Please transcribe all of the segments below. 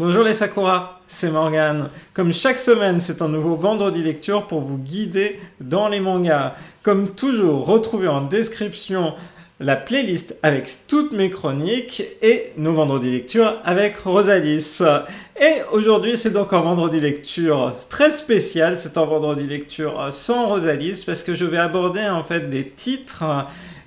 Bonjour les Sakura, c'est Morgane. Comme chaque semaine, c'est un nouveau vendredi lecture pour vous guider dans les mangas. Comme toujours, retrouvez en description la playlist avec toutes mes chroniques et nos vendredis lecture avec Rosalis. Et aujourd'hui, c'est donc un vendredi lecture très spécial. C'est un vendredi lecture sans Rosalis parce que je vais aborder en fait des titres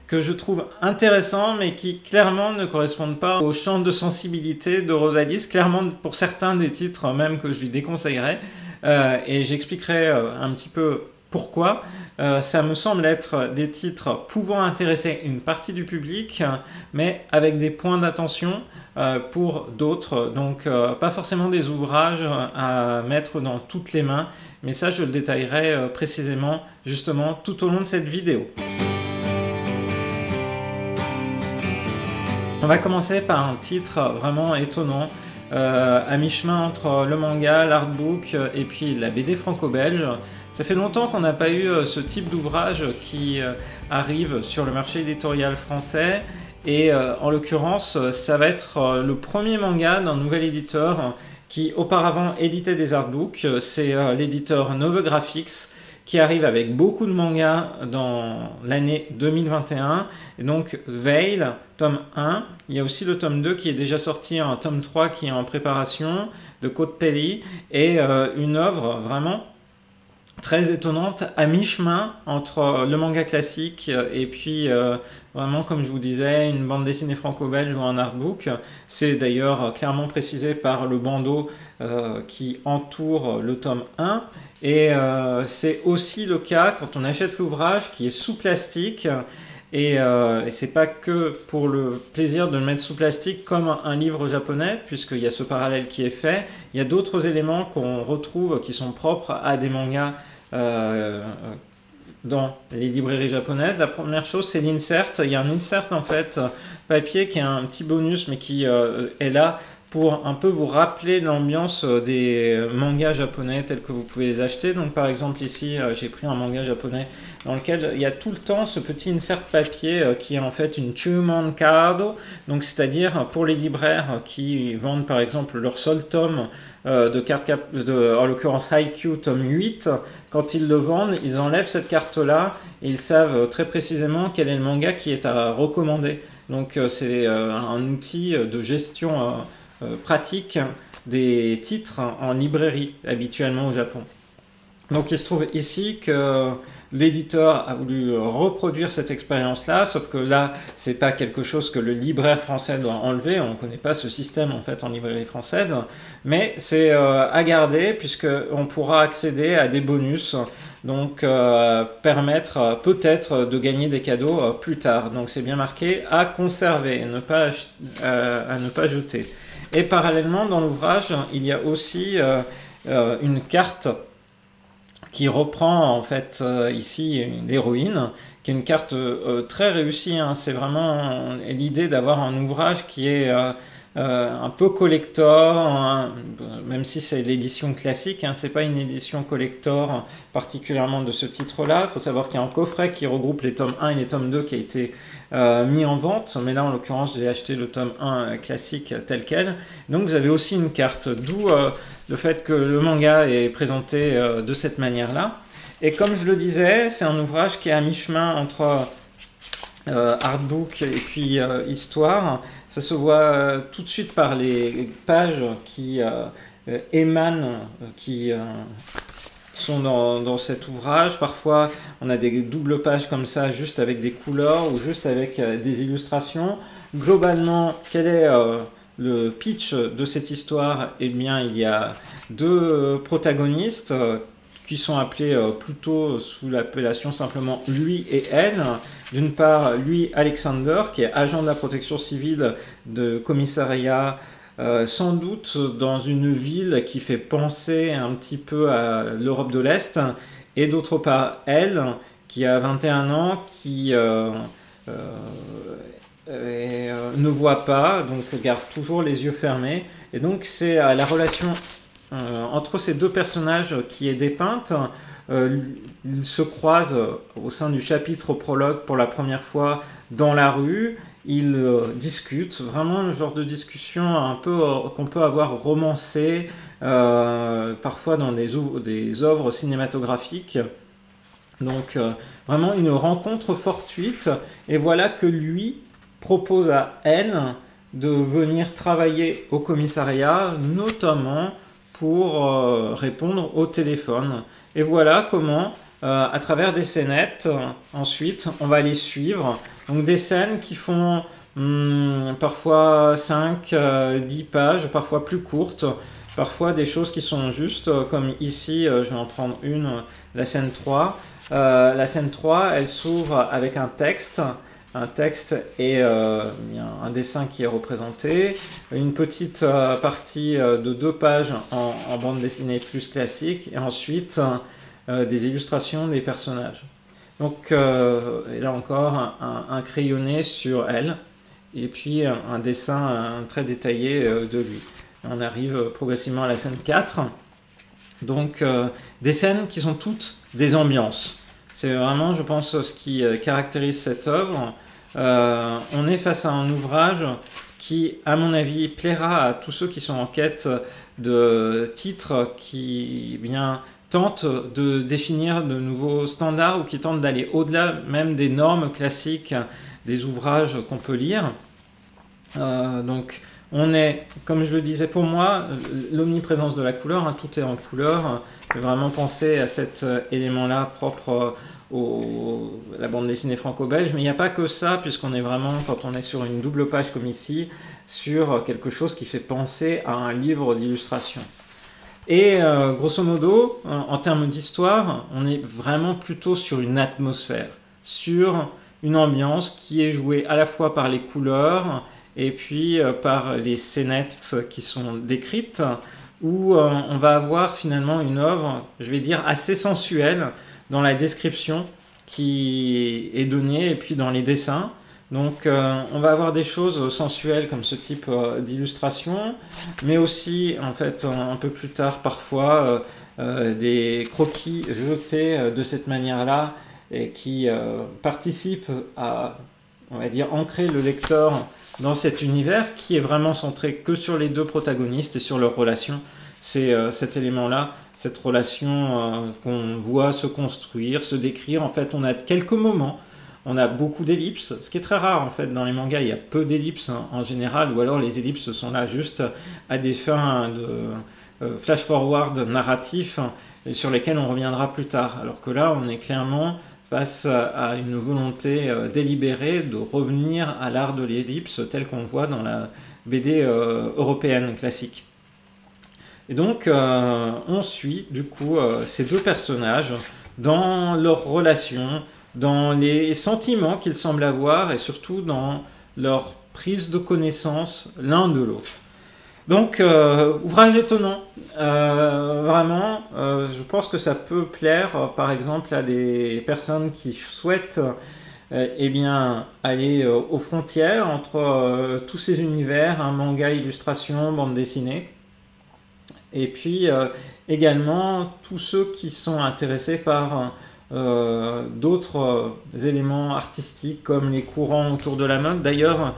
que je trouve intéressants mais qui clairement ne correspondent pas au champ de sensibilité de Rosalis, clairement pour certains des titres même que je lui déconseillerais, et j'expliquerai un petit peu pourquoi. Ça me semble être des titres pouvant intéresser une partie du public, mais avec des points d'attention pour d'autres, donc pas forcément des ouvrages à mettre dans toutes les mains, mais ça je le détaillerai précisément justement tout au long de cette vidéo. On va commencer par un titre vraiment étonnant, à mi-chemin entre le manga, l'artbook et puis la BD franco-belge. Ça fait longtemps qu'on n'a pas eu ce type d'ouvrage qui arrive sur le marché éditorial français. Et en l'occurrence, ça va être le premier manga d'un nouvel éditeur qui auparavant éditait des artbooks. C'est l'éditeur Nove Graphics, qui arrive avec beaucoup de mangas dans l'année 2021. Et donc Veil, tome 1. Il y a aussi le tome 2 qui est déjà sorti, un tome 3 qui est en préparation, de Cautelli, et une œuvre vraiment très étonnante, à mi-chemin entre le manga classique et puis vraiment, comme je vous disais, une bande dessinée franco-belge ou un artbook. C'est d'ailleurs clairement précisé par le bandeau qui entoure le tome 1. Et c'est aussi le cas quand on achète l'ouvrage qui est sous plastique. Et c'est pas que pour le plaisir de le mettre sous plastique comme un livre japonais, puisqu'il y a ce parallèle qui est fait. Il y a d'autres éléments qu'on retrouve qui sont propres à des mangas dans les librairies japonaises. La première chose, c'est l'insert. Il y a un insert en fait papier qui est un petit bonus, mais qui est là pour un peu vous rappeler l'ambiance des mangas japonais tels que vous pouvez les acheter. Donc par exemple ici, j'ai pris un manga japonais dans lequel il y a tout le temps ce petit insert papier qui est en fait une Chumon Card, donc c'est-à-dire pour les libraires qui vendent par exemple leur seul tome en l'occurrence Haikyuu tome 8, quand ils le vendent, ils enlèvent cette carte-là et ils savent très précisément quel est le manga qui est à recommander. Donc c'est un outil de gestion pratique des titres en librairie habituellement au Japon. Donc il se trouve ici que l'éditeur a voulu reproduire cette expérience-là, sauf que là, c'est pas quelque chose que le libraire français doit enlever, on ne connaît pas ce système en fait en librairie française, mais c'est à garder puisqu'on pourra accéder à des bonus, donc permettre peut-être de gagner des cadeaux plus tard. Donc c'est bien marqué à conserver, à ne pas jeter. Et parallèlement dans l'ouvrage, il y a aussi une carte qui reprend en fait ici l'héroïne, qui est une carte très réussie, hein. C'est vraiment l'idée d'avoir un ouvrage qui est un peu collector, même si c'est l'édition classique, hein, c'est pas une édition collector particulièrement de ce titre-là. Il faut savoir qu'il y a un coffret qui regroupe les tomes 1 et les tomes 2 qui a été mis en vente, mais là en l'occurrence j'ai acheté le tome 1 classique tel quel. Donc vous avez aussi une carte, d'où le fait que le manga est présenté de cette manière-là. Et comme je le disais, c'est un ouvrage qui est à mi-chemin entre artbook et puis histoire. Ça se voit tout de suite par les pages qui émanent, qui sont dans cet ouvrage. Parfois, on a des doubles pages comme ça, juste avec des couleurs ou juste avec des illustrations. Globalement, quel est le pitch de cette histoire? Eh bien, il y a deux protagonistes qui sont appelés plutôt sous l'appellation simplement lui et elle. D'une part, lui, Alexander, qui est agent de la protection civile de commissariat, sans doute dans une ville qui fait penser un petit peu à l'Europe de l'Est, et d'autre part, elle, qui a 21 ans, qui ne voit pas, donc garde toujours les yeux fermés, et donc c'est la relation entre ces deux personnages qui est dépeinte. Ils se croisent au sein du chapitre prologue pour la première fois dans la rue, ils discutent, vraiment le genre de discussion un peu qu'on peut avoir romancé, parfois dans des œuvres cinématographiques. Donc vraiment une rencontre fortuite, et voilà que lui propose à elle de venir travailler au commissariat, notamment pour répondre au téléphone. Et voilà comment, à travers des scénettes, ensuite, on va les suivre. Donc des scènes qui font parfois 5, 10 pages, parfois plus courtes, parfois des choses qui sont juste, comme ici, je vais en prendre une, la scène 3. La scène 3, elle s'ouvre avec un texte et un dessin qui est représenté, une petite partie de 2 pages en bande dessinée plus classique, et ensuite des illustrations des personnages. Donc et là encore un crayonné sur elle, et puis un dessin très détaillé de lui. On arrive progressivement à la scène 4. Donc des scènes qui sont toutes des ambiances. C'est vraiment, je pense, ce qui caractérise cette œuvre. On est face à un ouvrage qui, à mon avis, plaira à tous ceux qui sont en quête de titres qui tentent de définir de nouveaux standards, ou qui tentent d'aller au-delà même des normes classiques des ouvrages qu'on peut lire. Donc on est, comme je le disais, pour moi, l'omniprésence de la couleur, hein, tout est en couleur. J'ai vraiment pensé à cet élément-là propre à la bande dessinée franco-belge, mais il n'y a pas que ça, puisqu'on est vraiment, quand on est sur une double page comme ici, sur quelque chose qui fait penser à un livre d'illustration. Et grosso modo, en termes d'histoire, on est vraiment plutôt sur une atmosphère, sur une ambiance qui est jouée à la fois par les couleurs et puis par les scénettes qui sont décrites, où on va avoir finalement une œuvre, je vais dire, assez sensuelle dans la description qui est donnée, et puis dans les dessins. Donc on va avoir des choses sensuelles comme ce type d'illustration, mais aussi en fait un peu plus tard parfois des croquis jetés de cette manière-là, et qui participent à, on va dire, ancrer le lecteur dans cet univers qui est vraiment centré que sur les 2 protagonistes et sur leur relation. C'est cet élément-là, cette relation qu'on voit se construire, se décrire. En fait, on a quelques moments, on a beaucoup d'ellipses, ce qui est très rare en fait dans les mangas. Il y a peu d'ellipses en général, ou alors les ellipses sont là juste à des fins de flash-forward narratif, sur lesquels on reviendra plus tard. Alors que là, on est clairement face à une volonté délibérée de revenir à l'art de l'ellipse tel qu'on le voit dans la BD européenne classique. Et donc on suit du coup ces 2 personnages dans leur relation, dans les sentiments qu'ils semblent avoir, et surtout dans leur prise de connaissance l'un de l'autre. Donc ouvrage étonnant, vraiment, je pense que ça peut plaire par exemple à des personnes qui souhaitent eh bien, aller aux frontières entre tous ces univers, hein, manga, illustration, bande dessinée, et puis également tous ceux qui sont intéressés par d'autres éléments artistiques comme les courants autour de la mode. D'ailleurs,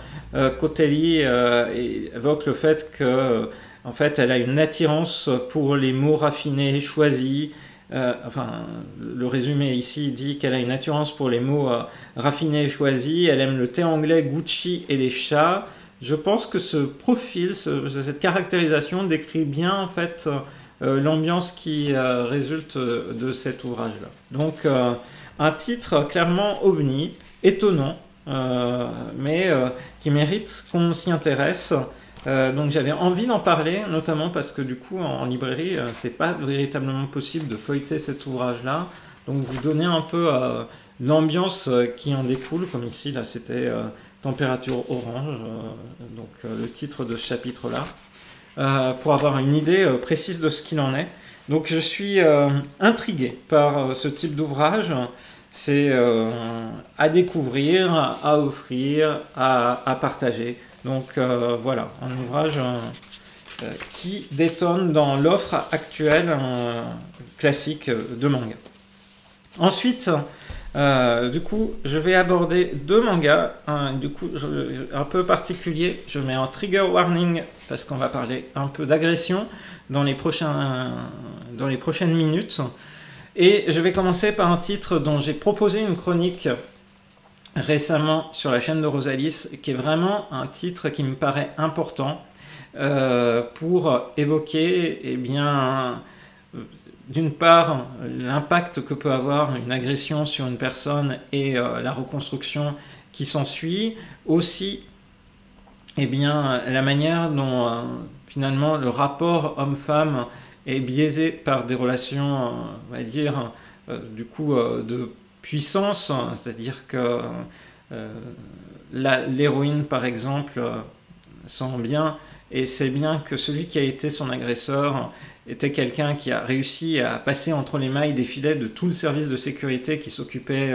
Cotelli évoque le fait que, en fait, elle a une attirance pour les mots raffinés, choisis. Enfin, le résumé ici dit qu'elle a une attirance pour les mots raffinés et choisis. Elle aime le thé anglais, Gucci et les chats. Je pense que ce profil, cette caractérisation décrit bien en fait l'ambiance qui résulte de cet ouvrage-là. Donc un titre clairement ovni, étonnant, mais qui mérite qu'on s'y intéresse. Donc j'avais envie d'en parler, notamment parce que du coup en librairie, c'est pas véritablement possible de feuilleter cet ouvrage-là. Donc vous donner un peu l'ambiance qui en découle, comme ici là c'était Température orange, donc le titre de ce chapitre-là, pour avoir une idée précise de ce qu'il en est. Donc je suis intrigué par ce type d'ouvrage. C'est à découvrir, à offrir, à partager. Donc voilà, un ouvrage qui détonne dans l'offre actuelle classique de manga. Ensuite, Du coup, je vais aborder deux mangas, un peu particuliers. Je mets un trigger warning parce qu'on va parler un peu d'agression dans les prochaines minutes. Et je vais commencer par un titre dont j'ai proposé une chronique récemment sur la chaîne de Rosalis, qui est vraiment un titre qui me paraît important pour évoquer, eh bien, d'une part, l'impact que peut avoir une agression sur une personne et la reconstruction qui s'ensuit, aussi eh bien, la manière dont finalement le rapport homme-femme est biaisé par des relations, on va dire, de puissance, c'est-à-dire que l'héroïne, par exemple, sent bien et sait bien que celui qui a été son agresseur était quelqu'un qui a réussi à passer entre les mailles des filets de tout le service de sécurité qui s'occupait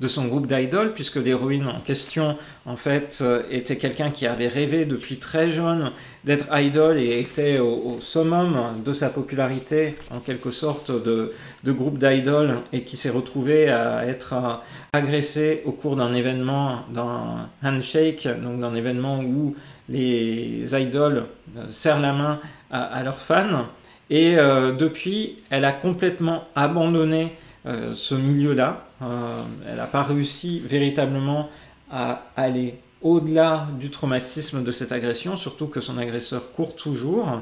de son groupe d'idoles, puisque l'héroïne en question, en fait, était quelqu'un qui avait rêvé depuis très jeune d'être idol et était au summum de sa popularité, en quelque sorte, de groupe d'idoles, et qui s'est retrouvé à être agressé au cours d'un événement, d'un handshake, donc d'un événement où les idoles serrent la main à leurs fans. Et depuis, elle a complètement abandonné ce milieu-là. Elle n'a pas réussi véritablement à aller au-delà du traumatisme de cette agression, surtout que son agresseur court toujours.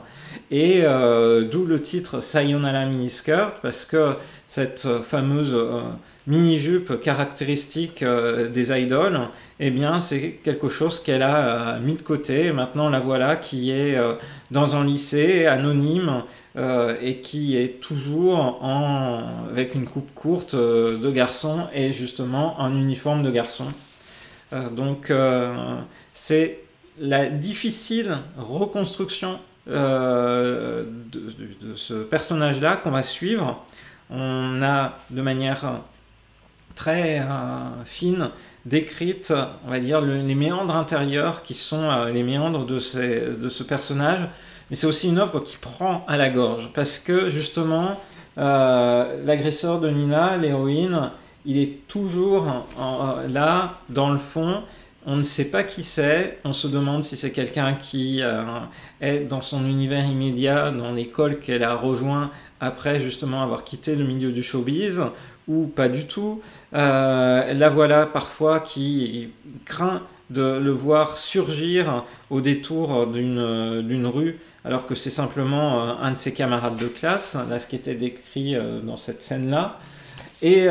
Et d'où le titre Sayonara Miniskirt, parce que cette fameuse mini-jupe caractéristique des idoles, eh bien, c'est quelque chose qu'elle a mis de côté. Maintenant, la voilà qui est dans un lycée anonyme et qui est toujours avec une coupe courte de garçon et justement un uniforme de garçon. Donc, c'est la difficile reconstruction de ce personnage-là qu'on va suivre. On a de manière très fine décrite, on va dire, les méandres intérieurs qui sont les méandres de ce personnage, mais c'est aussi une œuvre qui prend à la gorge, parce que justement, l'agresseur de Nina, l'héroïne, il est toujours là, dans le fond. On ne sait pas qui c'est, on se demande si c'est quelqu'un qui est dans son univers immédiat, dans l'école qu'elle a rejoint après justement avoir quitté le milieu du showbiz, ou pas du tout. La voilà parfois qui craint de le voir surgir au détour d'une rue, alors que c'est simplement un de ses camarades de classe, là ce qui était décrit dans cette scène-là. Et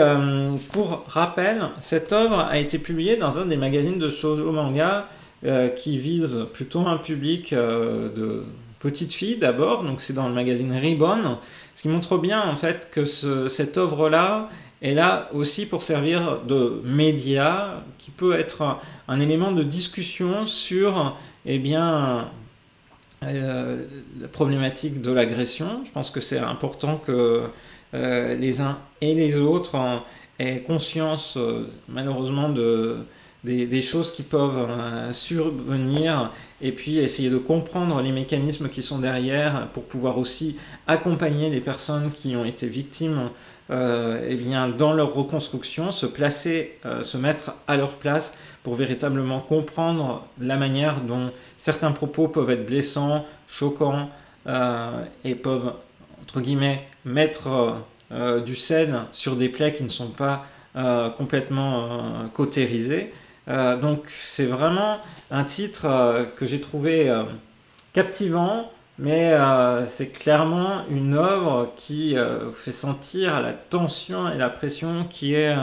pour rappel, cette œuvre a été publiée dans un des magazines de shoujo manga qui vise plutôt un public de petites filles d'abord, donc c'est dans le magazine Ribbon, ce qui montre bien en fait que cette œuvre-là est là aussi pour servir de média, qui peut être un élément de discussion sur eh bien, la problématique de l'agression. Je pense que c'est important que les uns et les autres aient conscience malheureusement des choses qui peuvent survenir, et puis essayer de comprendre les mécanismes qui sont derrière pour pouvoir aussi accompagner les personnes qui ont été victimes eh bien, dans leur reconstruction, se placer, se mettre à leur place pour véritablement comprendre la manière dont certains propos peuvent être blessants, choquants et peuvent, entre guillemets, mettre du sel sur des plaies qui ne sont pas complètement cautérisées. Donc c'est vraiment un titre que j'ai trouvé captivant, mais c'est clairement une œuvre qui fait sentir la tension et la pression qui est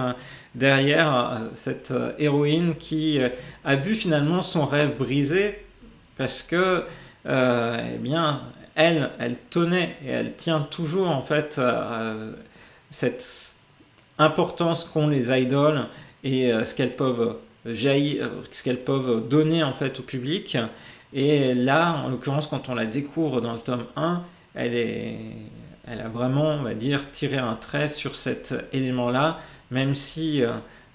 derrière cette héroïne qui a vu finalement son rêve brisé, parce que eh bien, elle tenait et elle tient toujours en fait cette importance qu'ont les idoles et ce qu'elles peuvent ce qu'elles peuvent donner en fait au public. Et là, en l'occurrence, quand on la découvre dans le tome 1, elle a vraiment, on va dire, tiré un trait sur cet élément-là, même si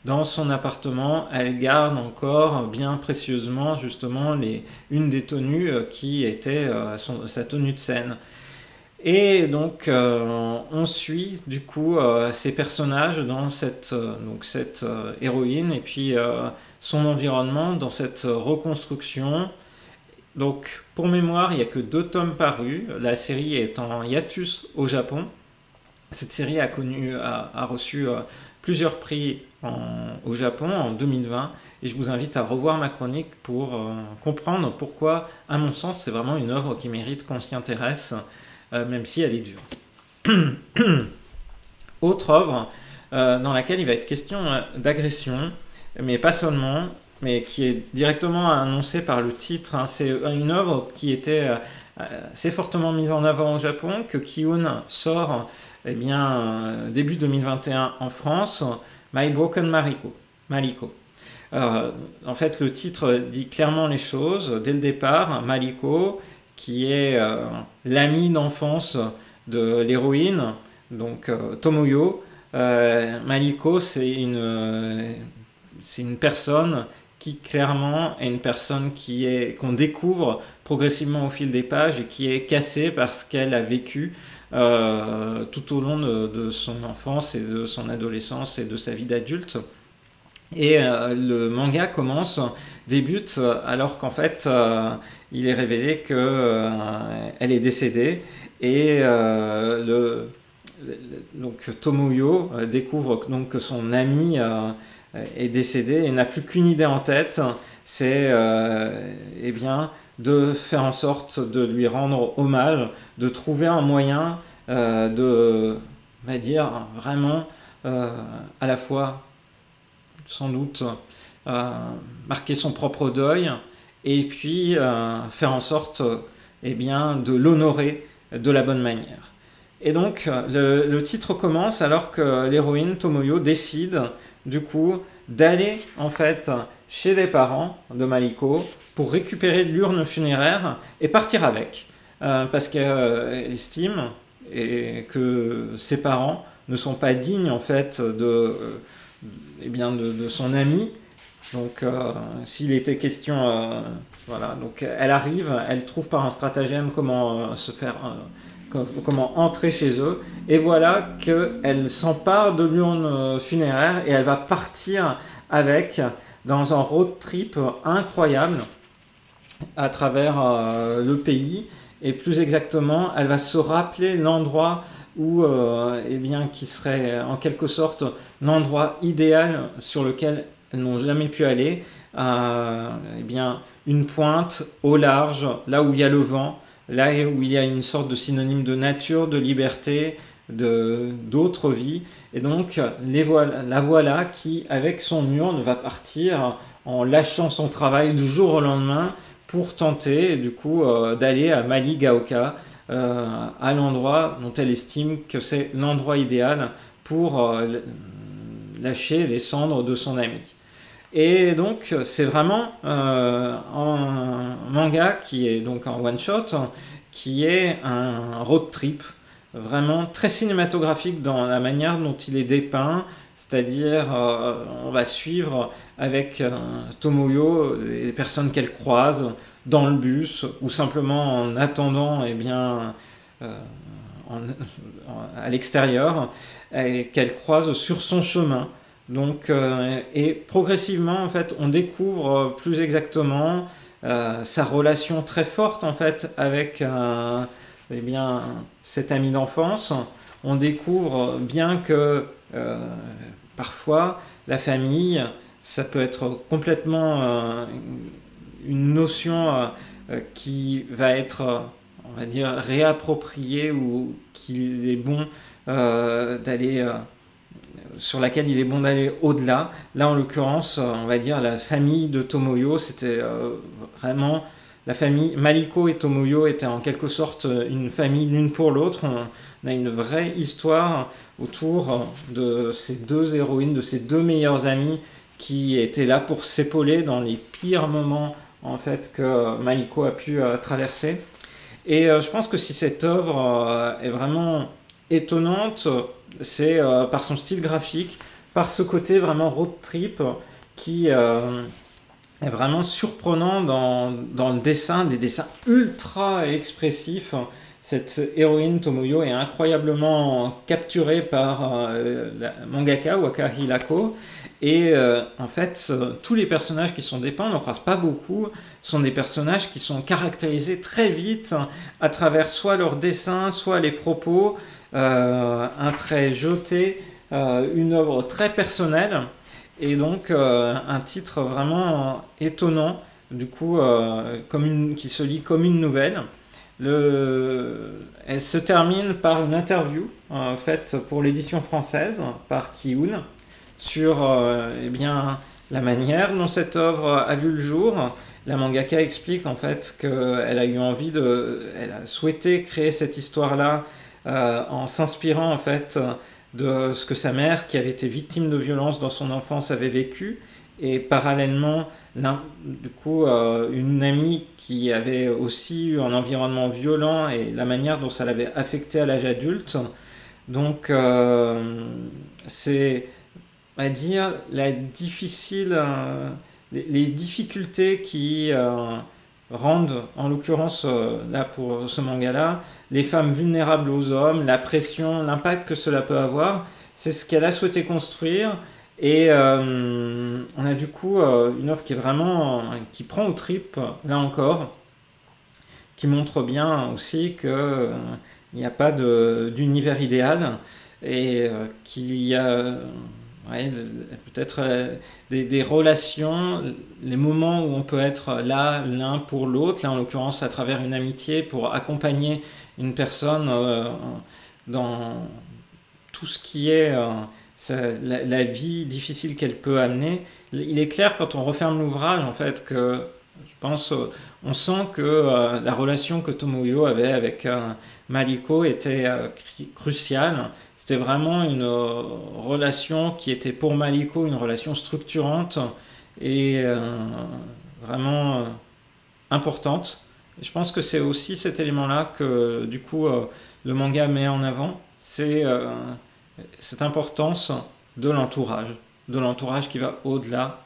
dans son appartement, elle garde encore bien précieusement justement une des tenues qui était sa tenue de scène. Et donc on suit du coup ces personnages dans cette, héroïne et puis son environnement dans cette reconstruction. Donc pour mémoire, il n'y a que 2 tomes parus. La série est en hiatus au Japon. Cette série a reçu plusieurs prix au Japon en 2020 et je vous invite à revoir ma chronique pour comprendre pourquoi, à mon sens, c'est vraiment une œuvre qui mérite qu'on s'y intéresse, même si elle est dure. Autre œuvre dans laquelle il va être question d'agression, mais pas seulement, mais qui est directement annoncée par le titre. Hein. C'est une œuvre qui était assez fortement mise en avant au Japon, que Kiun sort début 2021 en France, My Broken Maliko. En fait, le titre dit clairement les choses. Dès le départ, Maliko, qui est l'amie d'enfance de l'héroïne, donc Tomoyo. Maliko, c'est une personne qui clairement est une personne qu'on découvre progressivement au fil des pages et qui est cassée parce qu'elle a vécu tout au long de son enfance et de son adolescence et de sa vie d'adulte. Et le manga débute alors qu'en fait il est révélé qu'elle est décédée et donc Tomoyo découvre donc que son ami est décédé et n'a plus qu'une idée en tête, c'est de faire en sorte de lui rendre hommage, de trouver un moyen de, on va dire, vraiment à la fois sans doute marquer son propre deuil et puis faire en sorte de l'honorer de la bonne manière. Et donc le titre commence alors que l'héroïne Tomoyo décide du coup d'aller en fait chez les parents de Maliko pour récupérer l'urne funéraire et partir avec parce qu'elle estime que ses parents ne sont pas dignes en fait de son ami. Donc s'il était question voilà, donc elle arrive, elle trouve par un stratagème comment comment entrer chez eux, et voilà qu'elle s'empare de l'urne funéraire et elle va partir avec dans un road trip incroyable à travers le pays, et plus exactement elle va se rappeler l'endroit où qui serait en quelque sorte l'endroit idéal sur lequel elles n'ont jamais pu aller, une pointe au large, là où il y a le vent, là où il y a une sorte de synonyme de nature, de liberté, d'autre vie. Et donc la voilà qui, avec son urne, va partir en lâchant son travail du jour au lendemain pour tenter du coup d'aller à Maligaoka, à l'endroit dont elle estime que c'est l'endroit idéal pour lâcher les cendres de son ami. Et donc c'est vraiment un manga qui est donc un one shot, qui est un road trip vraiment très cinématographique dans la manière dont il est dépeint, c'est-à-dire on va suivre avec Tomoyo les personnes qu'elle croise dans le bus ou simplement en attendant à l'extérieur, et qu'elle croise sur son chemin. Donc, et progressivement, en fait, on découvre plus exactement sa relation très forte en fait avec cet ami d'enfance. On découvre bien que parfois la famille, ça peut être complètement une notion qui va être, on va dire, réappropriée, ou qu'il est bon d'aller sur laquelle il est bon d'aller au-delà. Là, en l'occurrence, on va dire la famille de Tomoyo, c'était vraiment la famille. Maliko et Tomoyo étaient en quelque sorte une famille l'une pour l'autre. On a une vraie histoire autour de ces deux héroïnes, de ces deux meilleures amies qui étaient là pour s'épauler dans les pires moments en fait que Maliko a pu traverser. Et je pense que si cette œuvre est vraiment étonnante, c'est par son style graphique, par ce côté vraiment road trip qui est vraiment surprenant dans le dessin, des dessins ultra expressifs cette héroïne Tomoyo est incroyablement capturée par la mangaka Waka Hirako. Et en fait, tous les personnages qui sont dépeints, on n'en croise pas beaucoup, sont des personnages qui sont caractérisés très vite à travers soit leurs dessins, soit les propos, un trait jeté, une œuvre très personnelle, et donc un titre vraiment étonnant, du coup, qui se lit comme une nouvelle. Elle se termine par une interview faite pour l'édition française par Kiun sur eh bien, la manière dont cette œuvre a vu le jour. La mangaka explique en fait qu'elle a eu envie elle a souhaité créer cette histoire-là en s'inspirant en fait de ce que sa mère, qui avait été victime de violences dans son enfance, avait vécu, et parallèlement du coup une amie qui avait aussi eu un environnement violent et la manière dont ça l'avait affecté à l'âge adulte. Donc c'est à dire les difficultés qui rendent, en l'occurrence là pour ce manga-là, les femmes vulnérables aux hommes, la pression, l'impact que cela peut avoir. C'est ce qu'elle a souhaité construire. Et on a du coup une offre qui est vraiment, qui prend aux tripes, là encore, qui montre bien aussi qu'il n'y a pas d'univers idéal, et qu'il y a peut-être des relations, les moments où on peut être là l'un pour l'autre, là en l'occurrence à travers une amitié pour accompagner une personne dans tout ce qui est la vie difficile qu'elle peut amener. Il est clair quand on referme l'ouvrage en fait que je pense on sent que la relation que Tomoyo avait avec Maliko était cruciale. C'était vraiment une relation qui était pour Maliko une relation structurante et vraiment importante. Et je pense que c'est aussi cet élément-là que du coup le manga met en avant, c'est cette importance de l'entourage qui va au-delà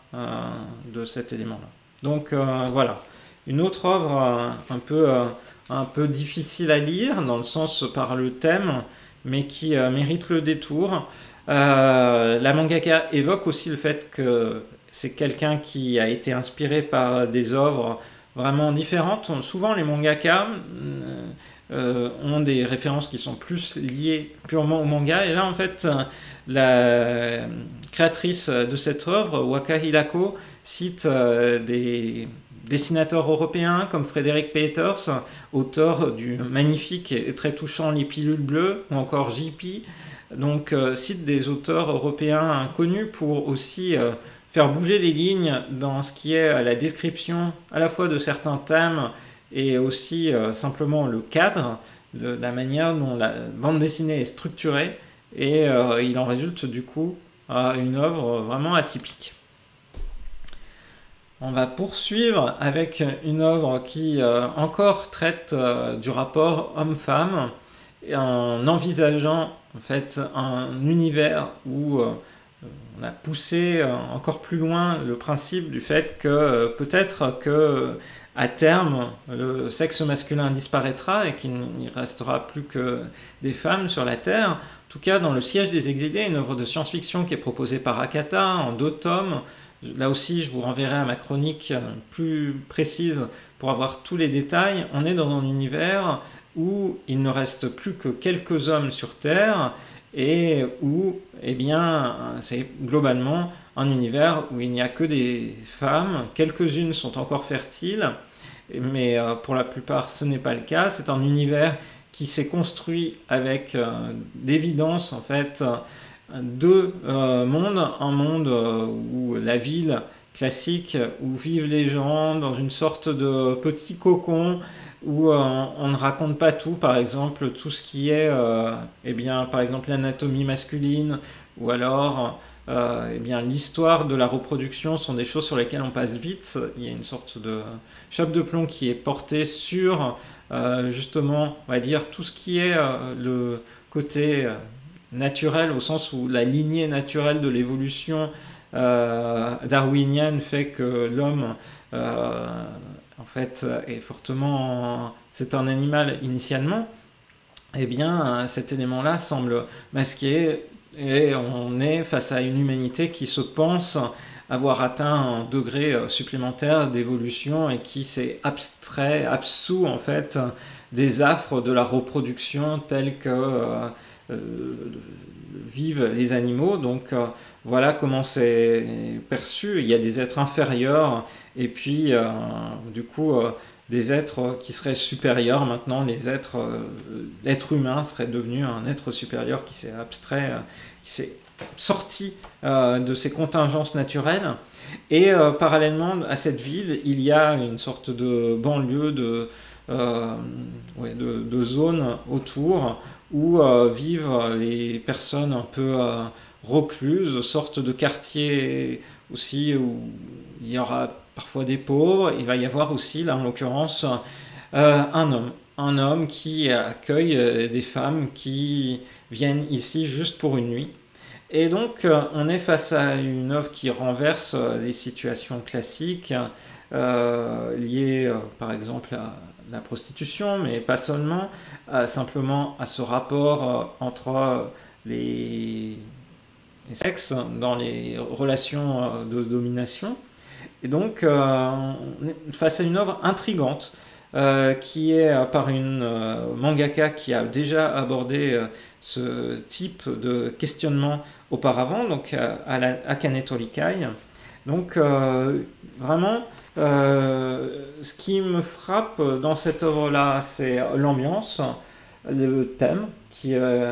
de cet élément-là. Donc voilà, une autre œuvre un peu difficile à lire dans le sens par le thème, mais qui mérite le détour. La mangaka évoque aussi le fait que c'est quelqu'un qui a été inspiré par des œuvres vraiment différentes. Souvent les mangaka ont des références qui sont plus liées purement au manga, et là en fait la créatrice de cette œuvre, Waka Hirako, cite des dessinateurs européens comme Frédéric Peters, auteur du magnifique et très touchant Les Pilules Bleues, ou encore JP, donc cite des auteurs européens connus pour aussi faire bouger les lignes dans ce qui est la description à la fois de certains thèmes et aussi simplement le cadre, de la manière dont la bande dessinée est structurée, et il en résulte du coup une œuvre vraiment atypique. On va poursuivre avec une œuvre qui encore traite du rapport homme-femme, en envisageant en fait un univers où on a poussé encore plus loin le principe du fait que peut-être que à terme le sexe masculin disparaîtra et qu'il n'y restera plus que des femmes sur la Terre. En tout cas, dans Le Siège des Exilés, une œuvre de science-fiction qui est proposée par Akata en 2 tomes. Là aussi, je vous renverrai à ma chronique plus précise pour avoir tous les détails. On est dans un univers où il ne reste plus que quelques hommes sur Terre, et où, eh bien, c'est globalement un univers où il n'y a que des femmes. Quelques-unes sont encore fertiles, mais pour la plupart, ce n'est pas le cas. C'est un univers qui s'est construit avec d'évidence, en fait, 2 mondes. Un monde où la ville classique, où vivent les gens dans une sorte de petit cocon, où on ne raconte pas tout, par exemple tout ce qui est eh bien, par exemple l'anatomie masculine, ou alors eh bien, l'histoire de la reproduction sont des choses sur lesquelles on passe vite. Il y a une sorte de chape de plomb qui est portée sur justement, on va dire, tout ce qui est le côté naturel, au sens où la lignée naturelle de l'évolution darwinienne fait que l'homme en fait est fortement, c'est un animal initialement, eh bien cet élément-là semble masqué et on est face à une humanité qui se pense avoir atteint un degré supplémentaire d'évolution et qui s'est absous en fait des affres de la reproduction tels que vivent les animaux. Donc voilà comment c'est perçu. Il y a des êtres inférieurs et puis du coup des êtres qui seraient supérieurs. Maintenant, l'être humain serait devenu un être supérieur qui s'est abstrait, qui s'est sorti de ses contingences naturelles. Et parallèlement à cette ville, il y a une sorte de banlieue de zones autour où vivent les personnes un peu recluses, sorte de quartier aussi où il y aura parfois des pauvres. Il va y avoir aussi, là en l'occurrence, un homme qui accueille des femmes qui viennent ici juste pour une nuit. Et donc, on est face à une œuvre qui renverse les situations classiques liées, par exemple, à la prostitution, mais pas seulement, simplement à ce rapport entre les sexes dans les relations de domination. Et donc, on est face à une œuvre intrigante qui est par une mangaka qui a déjà abordé ce type de questionnement auparavant, donc Akane Torikai. Donc vraiment, ce qui me frappe dans cette œuvre-là, c'est l'ambiance, le thème qui est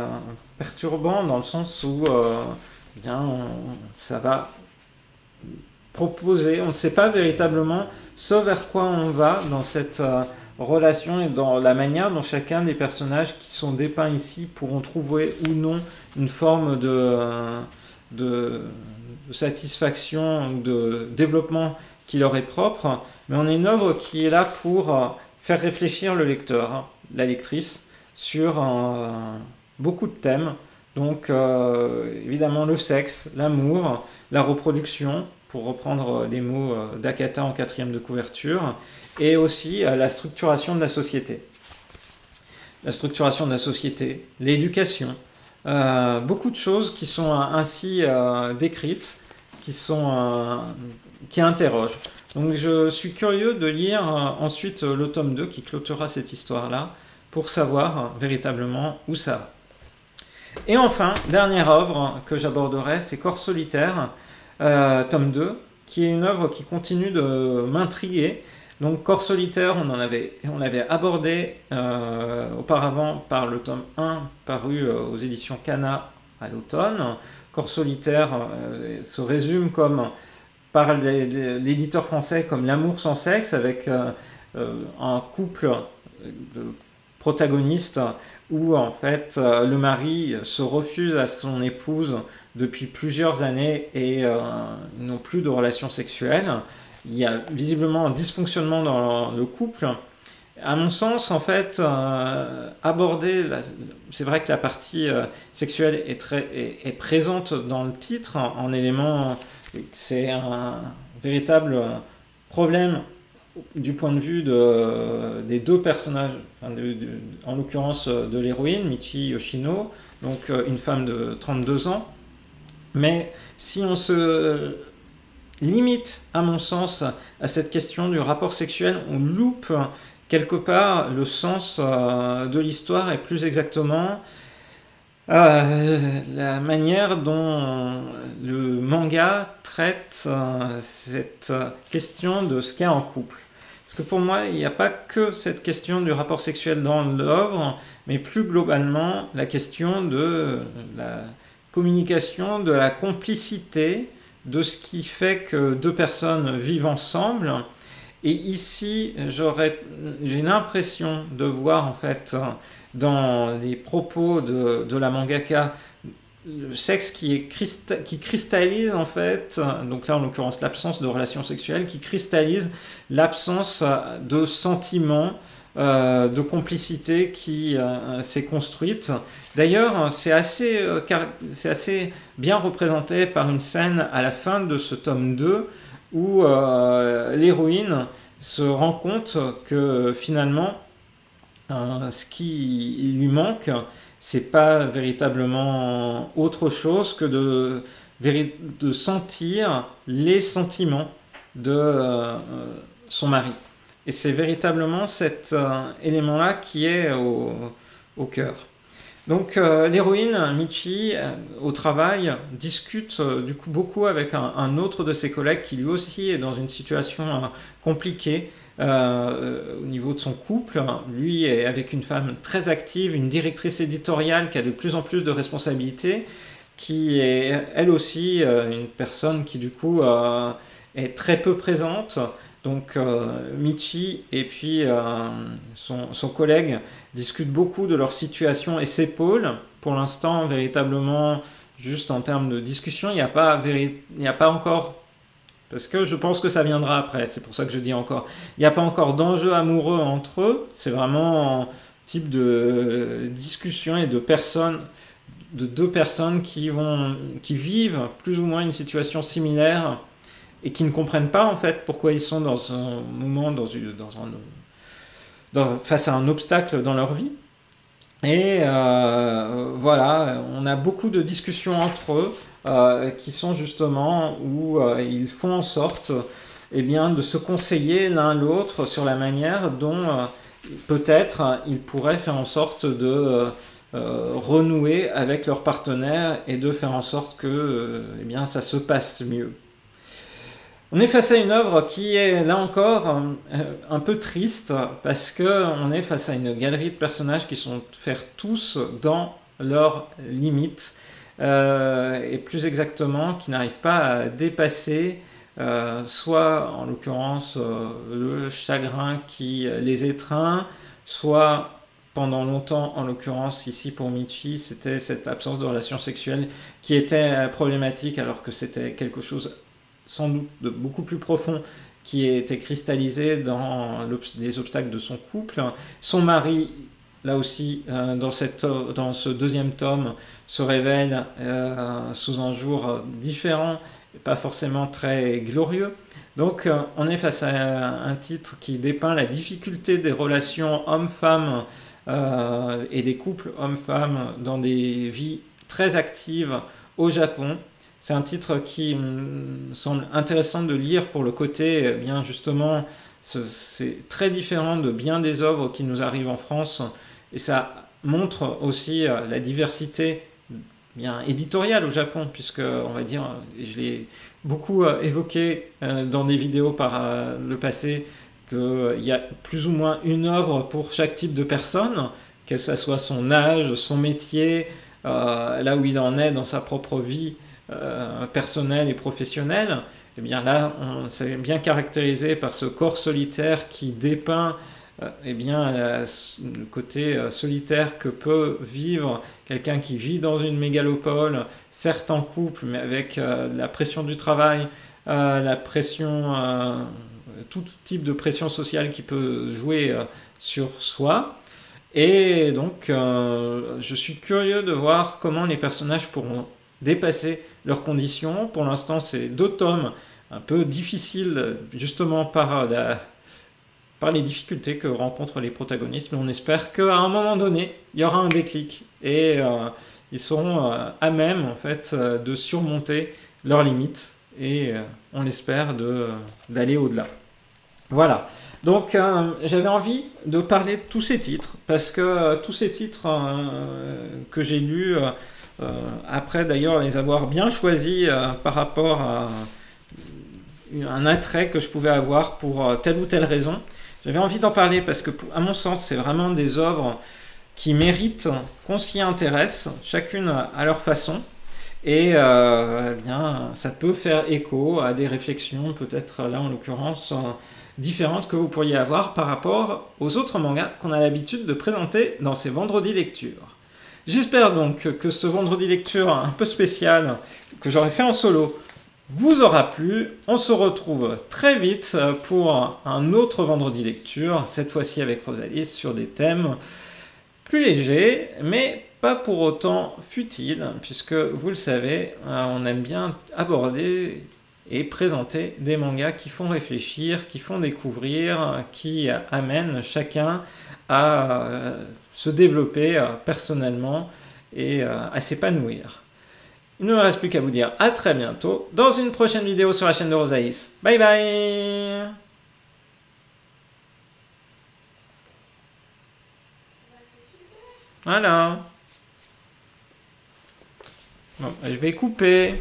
perturbant dans le sens où ça va proposer, on ne sait pas véritablement ce vers quoi on va dans cette relation et dans la manière dont chacun des personnages qui sont dépeints ici pourront trouver ou non une forme de satisfaction ou de développement qui leur est propre. Mais on est une œuvre qui est là pour faire réfléchir le lecteur, la lectrice, sur beaucoup de thèmes. Donc évidemment le sexe, l'amour, la reproduction, pour reprendre les mots d'Akata en 4e de couverture, et aussi la structuration de la société. La structuration de la société, l'éducation, beaucoup de choses qui sont ainsi décrites, qui interrogent. Donc je suis curieux de lire ensuite le tome 2 qui clôturera cette histoire-là, pour savoir véritablement où ça va. Et enfin, dernière œuvre que j'aborderai, c'est Corps solitaire, tome 2, qui est une œuvre qui continue de m'intriguer. Donc Corps solitaire, on l'avait abordé auparavant par le tome 1 paru aux éditions Kana à l'automne. Corps solitaire se résume comme par l'éditeur français comme l'amour sans sexe, avec un couple de protagonistes où en fait le mari se refuse à son épouse depuis plusieurs années et ils n'ont plus de relations sexuelles. Il y a visiblement un dysfonctionnement dans le couple. À mon sens, en fait, c'est vrai que la partie sexuelle est présente dans le titre en élément, c'est un véritable problème du point de vue des deux personnages, en l'occurrence de l'héroïne, Michi Yoshino, donc une femme de 32 ans. Mais si on se limite, à mon sens, à cette question du rapport sexuel, on loupe quelque part le sens de l'histoire et plus exactement la manière dont le manga traite cette question de ce qu'est un couple. Parce que pour moi, il n'y a pas que cette question du rapport sexuel dans l'œuvre, mais plus globalement la question de la communication, de la complicité, de ce qui fait que deux personnes vivent ensemble. Et ici, j'ai l'impression de voir en fait dans les propos de la mangaka le sexe qui cristallise en fait, donc là en l'occurrence l'absence de relations sexuelles, qui cristallise l'absence de sentiments, de complicité qui s'est construite. D'ailleurs, c'est assez bien représenté par une scène à la fin de ce tome 2 où l'héroïne se rend compte que finalement ce qui lui manque, c'est pas véritablement autre chose que de sentir les sentiments de son mari. Et c'est véritablement cet élément-là qui est au cœur. Donc l'héroïne, Michi, au travail, discute du coup beaucoup avec un autre de ses collègues qui lui aussi est dans une situation compliquée au niveau de son couple. Lui est avec une femme très active, une directrice éditoriale qui a de plus en plus de responsabilités, qui est elle aussi une personne qui du coup est très peu présente. Donc Michi et puis son collègue discutent beaucoup de leur situation et s'épaulent. Pour l'instant, véritablement, juste en termes de discussion, il n'y a pas encore, parce que je pense que ça viendra après, c'est pour ça que je dis encore, il n'y a pas encore d'enjeu amoureux entre eux, c'est vraiment un type de discussion et de deux personnes qui vivent plus ou moins une situation similaire et qui ne comprennent pas en fait pourquoi ils sont dans un moment, face à un obstacle dans leur vie. Et voilà, on a beaucoup de discussions entre eux qui sont justement où ils font en sorte de se conseiller l'un l'autre sur la manière dont peut-être ils pourraient faire en sorte de renouer avec leur partenaire et de faire en sorte que ça se passe mieux. On est face à une œuvre qui est, là encore, un peu triste, parce qu'on est face à une galerie de personnages qui sont faits tous dans leurs limites, et plus exactement, qui n'arrivent pas à dépasser, soit, en l'occurrence, le chagrin qui les étreint, soit, pendant longtemps, en l'occurrence, ici pour Michi, c'était cette absence de relation sexuelle qui était problématique, alors que c'était quelque chose sans doute de beaucoup plus profond qui était cristallisé dans les obstacles de son couple. Son mari, là aussi, dans ce deuxième tome, se révèle sous un jour différent, pas forcément très glorieux. Donc on est face à un titre qui dépeint la difficulté des relations hommes-femmes et des couples hommes-femmes dans des vies très actives au Japon. C'est un titre qui me semble intéressant de lire pour le côté, justement, c'est très différent de bien des œuvres qui nous arrivent en France, et ça montre aussi la diversité éditoriale au Japon, puisque, on va dire, je l'ai beaucoup évoqué dans des vidéos par le passé, qu'il y a plus ou moins une œuvre pour chaque type de personne, que ce soit son âge, son métier, là où il en est dans sa propre vie, personnel et professionnel. Et bien là, c'est bien caractérisé par ce corps solitaire qui dépeint le côté solitaire que peut vivre quelqu'un qui vit dans une mégalopole, certes en couple, mais avec la pression du travail, la pression, tout type de pression sociale qui peut jouer sur soi. Et donc, je suis curieux de voir comment les personnages pourront dépasser leurs conditions. Pour l'instant, c'est 2 tomes un peu difficiles, justement par les difficultés que rencontrent les protagonistes, mais on espère qu'à un moment donné, il y aura un déclic et ils seront à même en fait de surmonter leurs limites et on l'espère d'aller au-delà. Voilà. Donc j'avais envie de parler de tous ces titres parce que tous ces titres que j'ai lus après d'ailleurs les avoir bien choisis par rapport à un attrait que je pouvais avoir pour telle ou telle raison. J'avais envie d'en parler parce que, à mon sens, c'est vraiment des œuvres qui méritent qu'on s'y intéresse, chacune à leur façon. Et ça peut faire écho à des réflexions, peut-être là en l'occurrence, différentes que vous pourriez avoir par rapport aux autres mangas qu'on a l'habitude de présenter dans ces vendredis lectures. J'espère donc que ce vendredi lecture un peu spécial que j'aurais fait en solo vous aura plu. On se retrouve très vite pour un autre vendredi lecture, cette fois-ci avec Rosalie, sur des thèmes plus légers, mais pas pour autant futiles, puisque vous le savez, on aime bien aborder et présenter des mangas qui font réfléchir, qui font découvrir, qui amènent chacun à se développer personnellement et à s'épanouir. Il ne me reste plus qu'à vous dire à très bientôt dans une prochaine vidéo sur la chaîne de Rosaïs. Bye bye. Voilà. Bon, je vais couper.